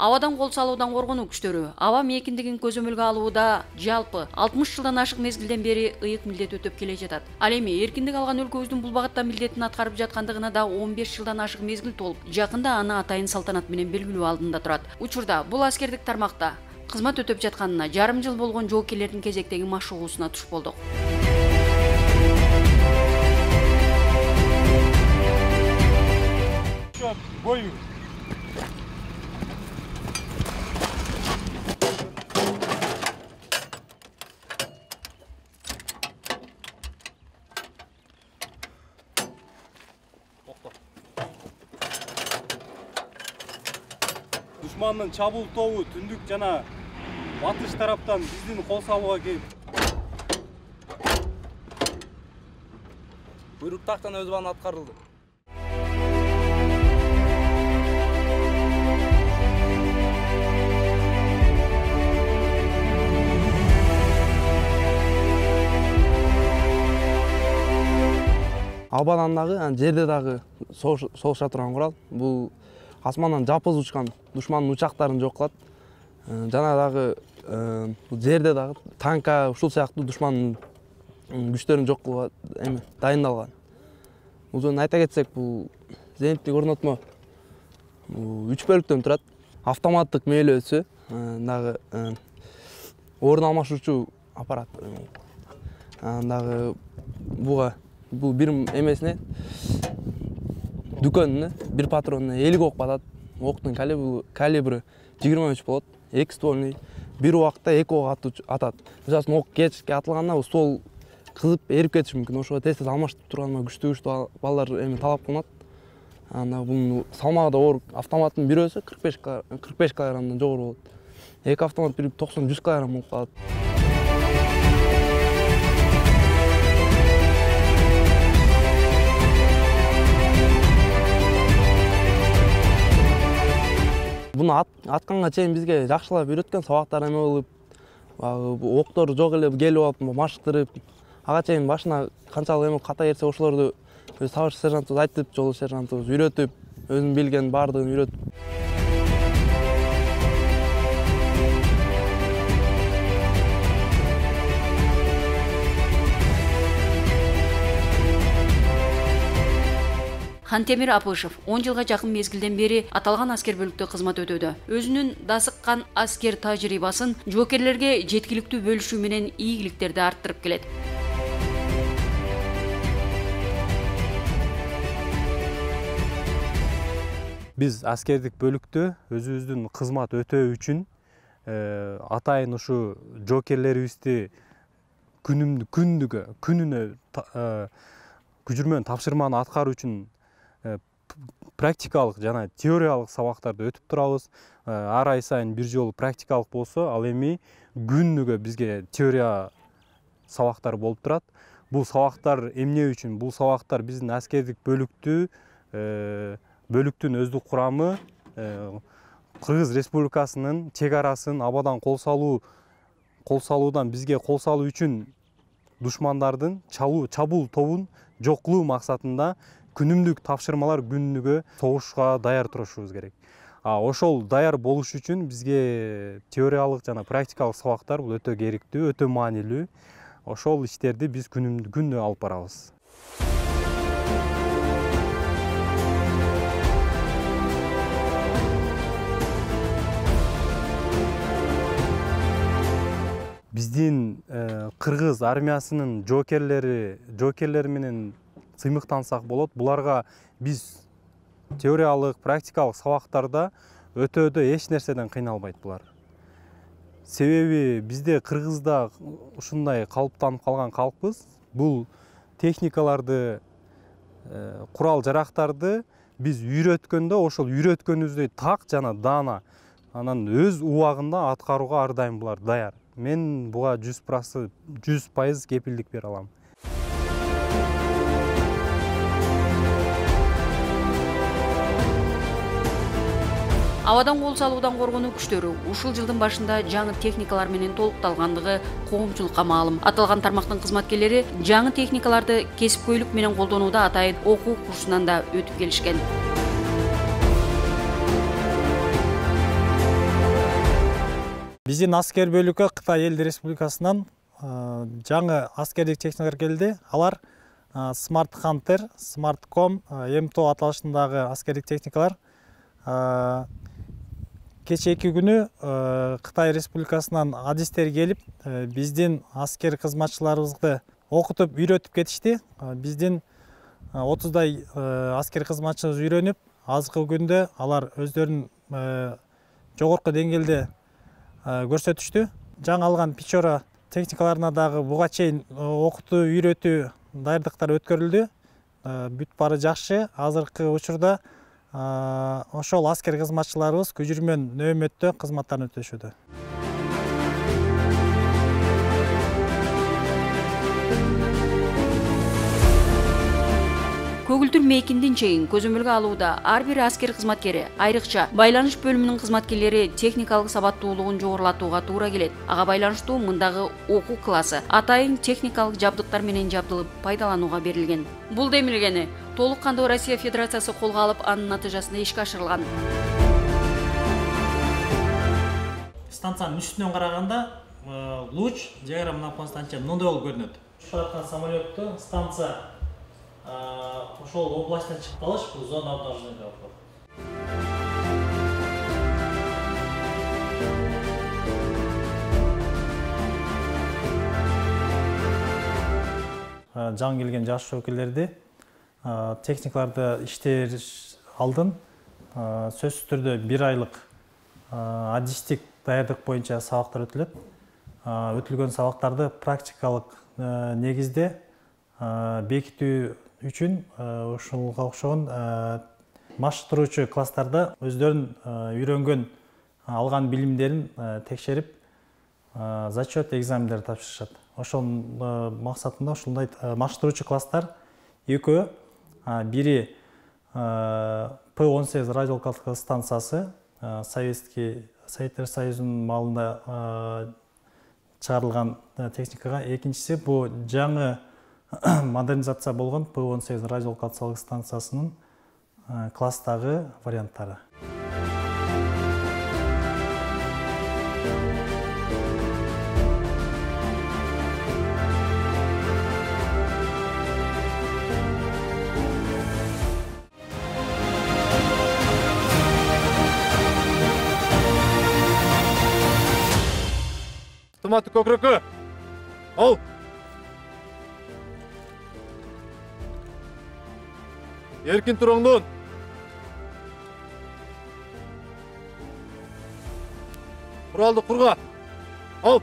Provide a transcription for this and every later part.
Абадан кол салуудан коргонуу күчтөрү аба мейкиндигин көзөмөлгө алууда жалпы 60 жылдан ашык мезгилден бери ыйык милдет өтөп келе жатат. Ал эми эркиндик алган өлкөбүздүн бул багытта милдетин аткарып жаткандыгына да 15 жылдан ашык мезгил толуп, жакында аны атайын салтанат менен белгилөө алдында турат. Учурда бул аскердик тармакта кызмат өтөп жатканына жарым жыл болгон жоокерлердин кезектеги машыгуусуна туш болдук. Бою. Душмандын чабуул тобу түндүк жана батыш тараптан биздин кол салууга келип. Буйрук тактан өз бааны аткарылды. Абадан дагы, жерде дагы согуша турган курал. Бул асмандан жапыз учкан душмандын учактарын жок кылат. Жана дагы жерде дагы танка ушул сыяктуу душмандын күчтөрүн жок кылууга дайындалган. Бул жөнүндө айта кетсек, бул зениттик орнотмо 3 бөлүктөн турат. Автоматтык мээлөөсү, дагы орун алмашуучу аппарат. Дагы бул бир эмесине дүкөнүнө бир патронуна 50 ок батат. Октун калибри 23 болот. 2 ствольный. Бир убакта 2 ок атат. Мисалы ок кечке атылганда стол кызып эрип кетиши мүмкүн. Ошого тез алмаштырып турган күчтүү балдар талап кылынат. Анда бул салмагы да оор. Автоматтын бир өзү 45 килограммдан жогору болот. 2 автомат бир 90-100 килограмм болуп калат. Буну атканга чейин бизге жакшылап үйрөткөн сабактар эме болуп, октор жок эле келип алып машыктырып, ага чейин башына канчалык эме ката келсе ошолорду өз табыш сержантыбыз айтып, жолу сержантыбыз үйрөтүп, өзүнүн билген баардыгын үйрөтүп. Хантемир Апышев 10 жылга жакын мезгилден бери аталган аскер бөлүктө кызмат өтөдү. Өзүнүн дасыккан аскер тажрыйбасын жоокерлерге жеткиликтүү бөлүшүү менен ийгиликтерди арттырып келет. Биз аскердик бөлүктө өзүбүздүн кызмат өтөө үчүн атайын ушу жоокерлерибизди күнүнө күчүрмөн тапшырманы аткаруу үчүн практикалык жана теориялык сабактарды өтүп турабыз. Ар ай сайын бир жолу практикалык болсо, ал эми күнүгө бизге теория сабактар болуп турат. Бул сабактар эмне үчүн? Бул сабактар биздин аскердик бөлүктүн өздүк курамы Кыргыз Республикасынын чек арасын абадан кол салуудан бизге кол салуу үчүн душмандардын чабуул тобун жок кылуу максатында күнүмдүк тапшырмалар күнүгө согушка даяр турушубуз керек. Ошол даяр болуш үчүн бизге теориялык жана практикалык сабактар бул өтө керектүү, өтө маанилүү. Ошол иштерди биз күнү алып барабыз. Биздин Кыргыз армиясынын жоокерлери менен сыймыктансак болот. Буларга биз теориялык, практикалык сабактарда өтөөдө эч нерседен кыйналбайт булар. Себеби бизде Кыргызда ушундай калыптанып калган калкпыз. Бул техникаларды, курал жарактарды биз үйрөткөндө ошол үйрөткөнүбүздөй так жана даана анан өз убагында аткарууга ар дайым булар даяр. Мен буга 100% кепилдик бере алам. Абадан кол салуудан коргонуу күчтөрү ушул жылдын башында жаңы техникалар менен толукталгандыгы коомчулукка маалым. Аталган тармактын кызматкерлери жаңы техникаларды кесипкөйлүк менен колдонууда атайын окуу курсунан да өтүп келишкен. Биздин аскер бөлүккө Кытай Эл Республикасынан жаңы аскердик техникалар келди. Алар Smart Hunter, Smartcom, M2 аталышындагы аскердик техникалар. Кечээки күнү Кытай Республикасынан адистер келип, биздин аскер кызматчыларыбызды окутуп, үйрөтүп кетишти. Биздин 30дай аскер кызматчыбыз үйрөнүп, азыркы күндө алар өздөрүн жогорку деңгээлде көрсөтүштү. Жаңы алган Печора техникаларына дагы буга чейин окутуу, үйрөтүү даярдыктар өткөрүлдү. Бүт бары жакшы. Азыркы учурда ошол аскер кызматчыларыбыз көчүрмөн нөөмөттө кызматтарын өтөшүүдө. Көгүлтүр мейкиндин чейин көзөмөлгө алууда ар бир аскер кызматкери, айрыкча байланыш бөлүмүнүн кызматкерлери техникалык сабаттуулугун жогорулатууга туура келет. Ага байланыштуу мындагы окуу классы атайын техникалык жабдыктар менен жабдылып пайдаланууга берилген. Бул демилгени толук кандуу Россия Федерациясы колго алып, анын натыйжасында ишке ашырылган. Станциянын үстүнөн караганда луч диаграмма станция мындай болуп көрүнөт. Учуп бараткан самолетту станция ошол областтан чыгып калыш, бул зона обнаружения деп аталат. Жаңы келген жаш өкүлдөрдү техникаларды иштеш алдын сөзсүз түрдө 1 айлык адистик даярдык боюнча сабактар өтүлөт. Өтүлгөн сабактарды практикалык негизде бекитүү үчүн ушунга окшогон машыктыруучу класстарда өздөрүн үйрөнгөн алган билимдерин текшерип зачет экзамендер тапшырышат. Ошол максатында ушундай машыктыруучу класстар экөө, бири П-18 радиолокациялык станциясы Советтер Союзунун маалында чыгарылган техникага, экинчиси бул жаңы модернизация болгон П-18 радиолокациялык станциясынын класстагы варианттары. Автоматтык көкрөккө. Ал. Эркин туруңдун. Куралды курга. Ал.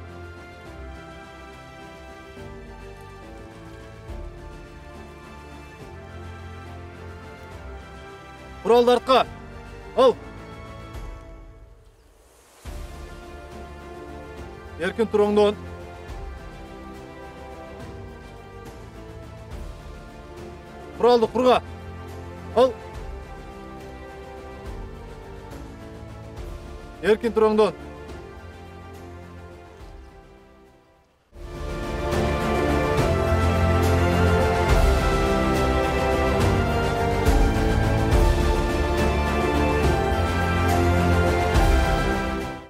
Куралды артка. Ал. Эркин туруңдун. Куралды курга. Ал. Эркин туруңдун.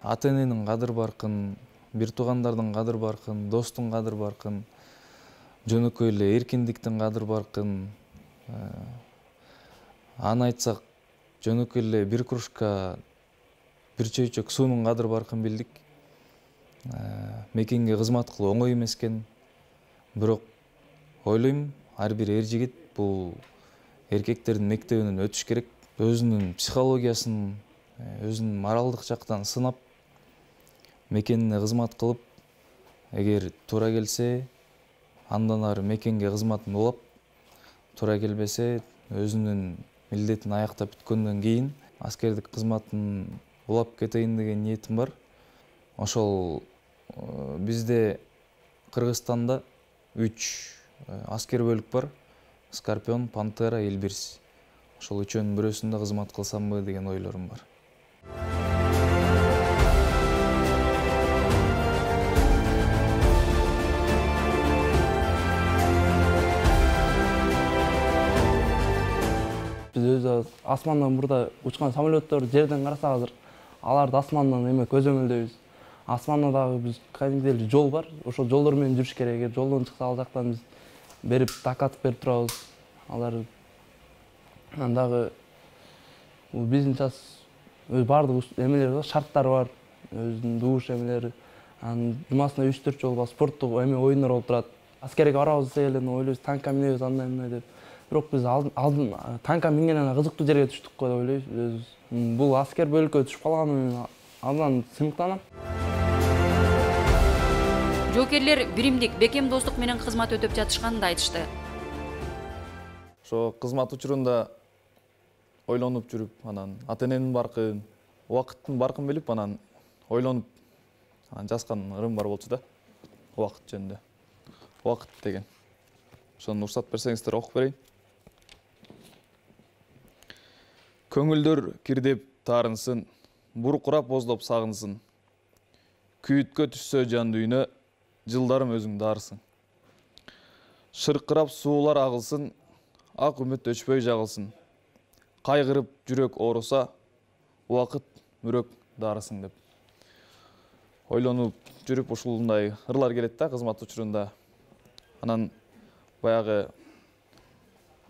Ата-эненин кадыр баркын, бир туугандардын кадыр баркын, достун кадыр баркын, жөнөкөй эле эркиндиктин кадыр баркын. Аны айтсак, жөнөкөй эле бир кружка, бир чөйчөк суунун кадыр баркын билдик. Мекенге кызмат кылуу оңой эмес экен. Бирок ойлойм, ар бир эр жигит бул эркектердин мектебинен өтүш керек. Өзүнүн психологиясын, өзүнүн моралдык жактан сынап, мекенине кызмат кылып, эгер туура келсе, андан ары мекенге кызматын улап, туура келбесе, өзүнүн милдетин аяктап бүткөндөн кийин аскердик кызматын улап кетейин деген ниетим бар. Ошол бизде Кыргызстанда 3 аскер бөлүк бар. Скорпион, Пантера, Элбирс. Ошол үчөөнүн бирөөсүндө кызмат кылсамбы деген ойлорум бар. Biz өзү асмандан мурда учкан самолеттор жерден карасак азыр аларды асмандан эме көзөмөлдөйбүз. Асманда дагы биз кәдимгидей эле жол бар. Ошол жолдор менен жүрүш керек. Эгер жолдон чыкса ал жактан биз берип докатып берип турабыз. Алар дагы биздин час өз баардык эмелери бар, шарттары бар. Өзүнүн душ эмелери. Анан жумасына 3-4 жолу спорттук эме оюндар болуп турат. Аскерге барабыз десек эле ойлойбуз, танкка минебиз андай мындай деп. Бирок биз алдын танкка мингенден кызыктуу жерге түштүк го деп ойлойбуз. Бул аскер бөлүккө түшүп калганым менен андан сыймыктанам. жоокерлер биримдик бекем достук менен кызмат өтөп жатышканын да айтышты. Ошо кызмат учурунда ойлонуп жүрүп, анан ата-эненин баркын, убакыттын баркын билип, анан ойлонуп жазган ырым бар болчу да. Убакыт жөнүндө. Убакыт деген. Ошону уруксат берсеңиздер окуп берейин. Көңүлдөр кирдеп таарынсын, буркурап боздоп сагынсын. Күйүткө түшсө жан дүйнө, жылдарым өзүң дарысың. Шыркырап суулар агылсын, ак үмүт өчпөй жагылсын. Кайгырып жүрөк ооруса, убакыт мүрөк дарысың деп. Ойлонуп жүрүп ушундай ырлар келет да кызмат учурунда. Анан баягы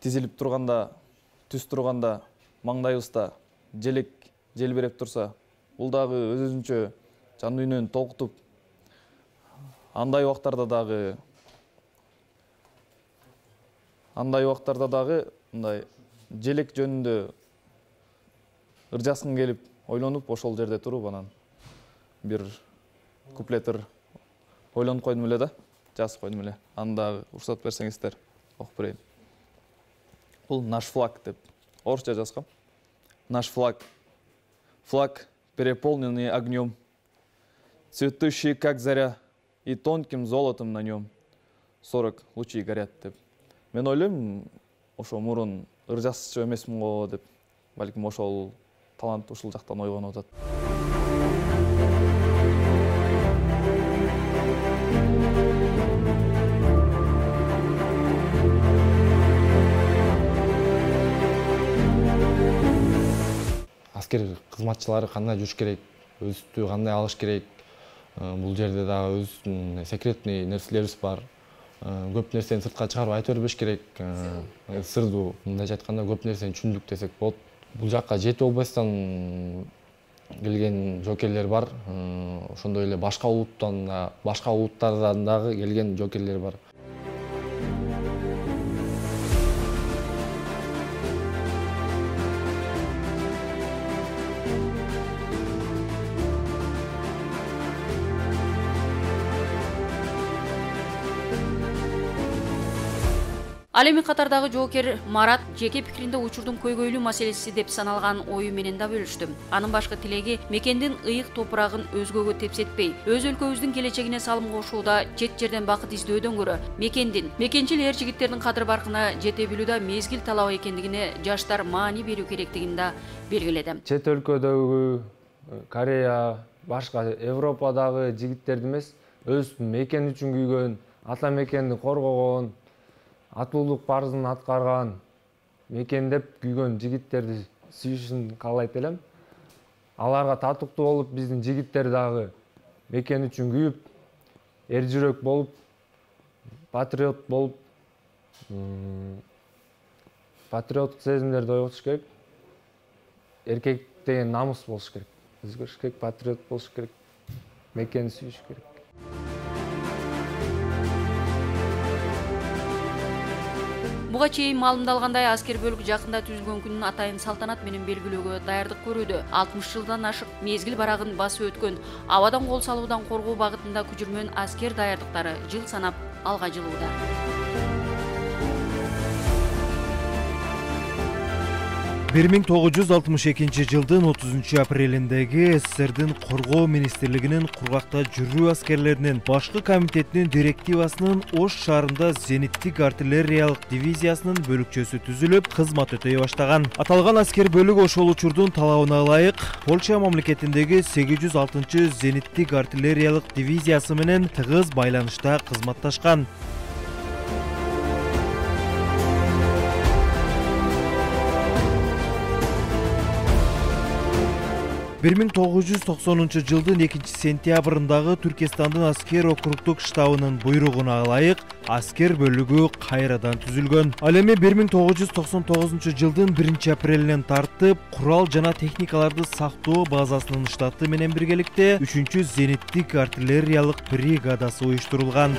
тизилип турганда, түз турганда, маңдайыбызда желек желбиреп турса, бул дагы өзүнчө жан дүйнөнү толкутуп, андай убактарда дагы мындай желек жөнүндө ыржаскың келип, ойлонуп ошол жерде туруп, анан бир куплеттер ойлонуп койдум эле да, жазып койдум эле. Аны дагы уруксат берсеңиздер окуп берейин. Бул наш флаг деп орусча жазгам. Наш флаг. Флаг, переполненный огнем, цветущий как заря, и тонким золотом на нем 40 лучей горят деп. Мен ойлойм, ошо мурун ыржасчы эмесмин го деп. Балким ошол талант ушул жактан ойгонуп атат. Аскер кызматчылары кандай жүрүш керек, өзүстү кандай алыш керек. Бул жерде дагы өзүнүн секретный нерселерибиз бар. Көп нерсени сыртка чыгарып айтып бербеш керек. Сырдуу, мындайча айтканда көп нерсени түшүндүк десек болот. Бул жакка 7 областтан келген жоокерлер бар. Ошондой эле башка улуттардан дагы келген жоокерлер бар. Ал эми катардагы жоокер Марат жеке пикиринде учурдун көйгөйлүү маселеси деп саналган ою менен да бөлүштү. Анын башкы тилеги мекендин ыйык топурагын өзгөгө тепсетпей, өз өлкөбүздүн келечегине салым кошууда чет жерден бакыт издөөдөн көрө мекенчил эр жигиттердин кадыр баркына жете билүүдө мезгил талабы экендигине жаштар маани берүү керектигин да белгиледи. Чет өлкөдөгү Корея, башка Европадагы жигиттерди эмес, өз мекен үчүн күйгөн, ата мекенди коргогон, атуулук парызын аткарган, мекендеп күйгөн жигиттерди сүйүшүн каалайт элем. Аларга татыктуу болуп, биздин жигиттер дагы мекен үчүн күйүп, эр жүрөк болуп, патриот болуп, патриоттук сезимдерди ойготуш керек. Эркек деген намыс болуш керек. Өзгөрүш керек, патриот болуш керек, мекенди сүйүш керек. Буга чейин маалымдалгандай, аскер бөлүк жакында түзүлгөн күнүн атайын салтанат менен белгилөөгө даярдык көрүүдө. 60 жылдан ашык мезгил барагын басып өткөн абадан кол салуудан коргоо багытында күжүрмөн аскер даярдыктары жыл санап алга жылууда. 1962 жылдын 30 апрелиндеги СССРдин Коргоо министрлигинин кургакта жүрүү аскерлеринин башкы комитетинин директивасынын Ош шаарында зениттик артиллериялык дивизиясынын бөлүкчөсү түзүлүп, кызмат өтөй баштаган. Аталган аскер бөлүк ошол учурдун талабына ылайык Польша мамлекетиндеги 806 зениттик артиллериялык дивизиясы менен тыгыз байланышта кызматташкан. 1990 жылдын 2-сентябрындагы Түркистандын аскер округдук штабынын буйругуна ылайык аскер бөлүгү кайрадан түзүлгөн. Ал эми 1999 жылдын 1-апрелинен тартып курал жана техникаларды сактоо базасынын штаты менен биргеликте 3-чү зениттик артиллериялык бригадасы уюштурулган.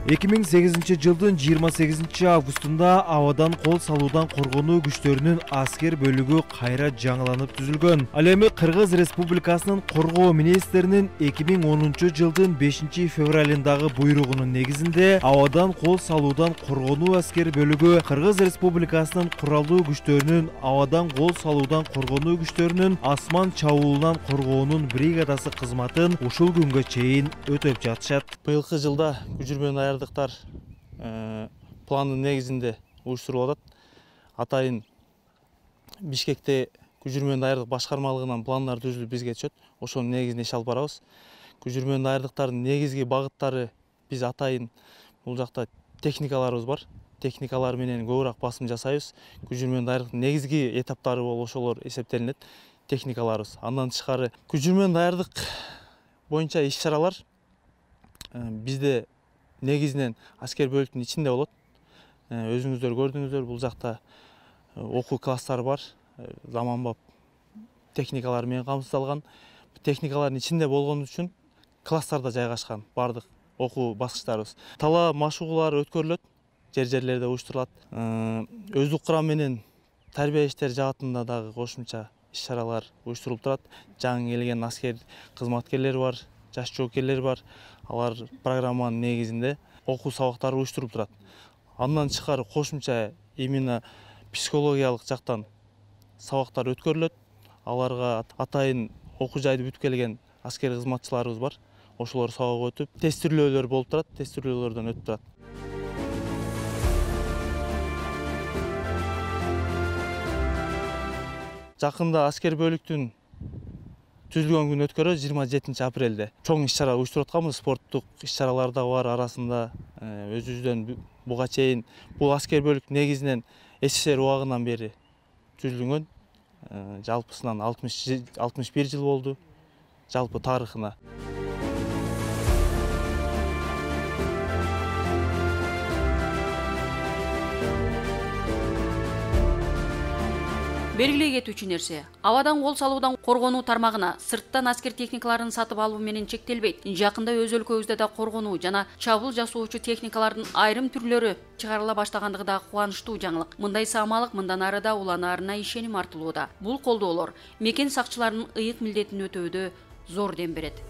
2008 жылдын 28 августунда абадан кол салуудан коргонуу күчтөрүнүн аскер бөлүгү кайра жаңыланып түзүлгөн. Ал эми Кыргыз Республикасынын коргоо министринин 2010 жылдын 5 февралындагы буйругунун негизинде абадан кол салуудан коргонуу аскер бөлүгү Кыргыз Республикасынын куралдуу күчтөрүнүн абадан кол салуудан коргонуу күчтөрүнүн асман чабуулунан коргоонун бригадасы кызматын ушул күнгө чейин өтөп жатышат. Быйылкы жылда күчүрмөн даярдыктар пландын негизинде уюштурулуп атат. Атайын Бишкекте күчүрмөн даярдык башкармалыгынан пландар түзүлүп бизге түшөт. Ошонун негизинде иш алып барабыз. Күчүрмөн даярдыктардын негизги багыттары биз атайын бул жакта техникаларыбыз бар. Техникалар менен көбүрөөк басым жасайбыз. Күчүрмөн даярдыктын негизги этаптары болуп ошолор эсептелинет. Техникаларыбыз. Андан тышкары күчүрмөн даярдык боюнча иш-чаралар бизде негизинен аскер бөлүктүн ичинде болот. Өзүңүздөр көрдүңүздөр, бул жакта окуу класстары бар. Заманбап техникалар менен камсыздалган. Техникалардын ичинде болгон үчүн класстарда жайгашкан бардык окуу баскычтарыбыз. Талаа машыгуулар өткөрүлөт, жерлерде уюштурулат. Өздүк курам менен тарбия иштери жаатында дагы кошумча иш-чаралар уюштурулуп турат. Жаңы келген аскер кызматкерлер бар, жаш жоокерлер бар. Алар программанын негизинде окуу сабактары уюштуруп турат. Андан тышкары кошумча именно психологиялык жактан сабактар өткөрүлөт. Аларга атайын окуу жайды бүтүп келген аскер кызматчыларыбыз бар. Ошолор сабак өтүп, тестирлөөлөр болуп турат, тестирлөөлөрдөн өтүп турат. Жакында аскер бөлүктүн түзүлгөн күн өткөрөбүз 27 апрелде. Чоң иш-чара уюштуруп атканбыз, спорттук иш-чаралар да бар арасында. Өзүбүздөн буга чейин бул аскер бөлүк негизинен СССР убагынан бери түзүлгөн. Жалпысынан 61 жыл болду жалпы тарыхына. Белгилей кетүүчү нерсе, абадан кол салуудан коргонуу тармагына сырттан аскер техникаларын сатып алуу менен чектелбейт. Жакында өз өлкөбүздө да коргонуу жана чабуул жасоочу техникалардын айрым түрлөрү чыгарыла баштагандыгы да кубанычтуу жаңылык. Мындай саамалык мындан ары да уланаарына ишеним артылууда. Бул колдоолор мекен сакчыларынын ыйык милдетин өтөөдө зор дем берет.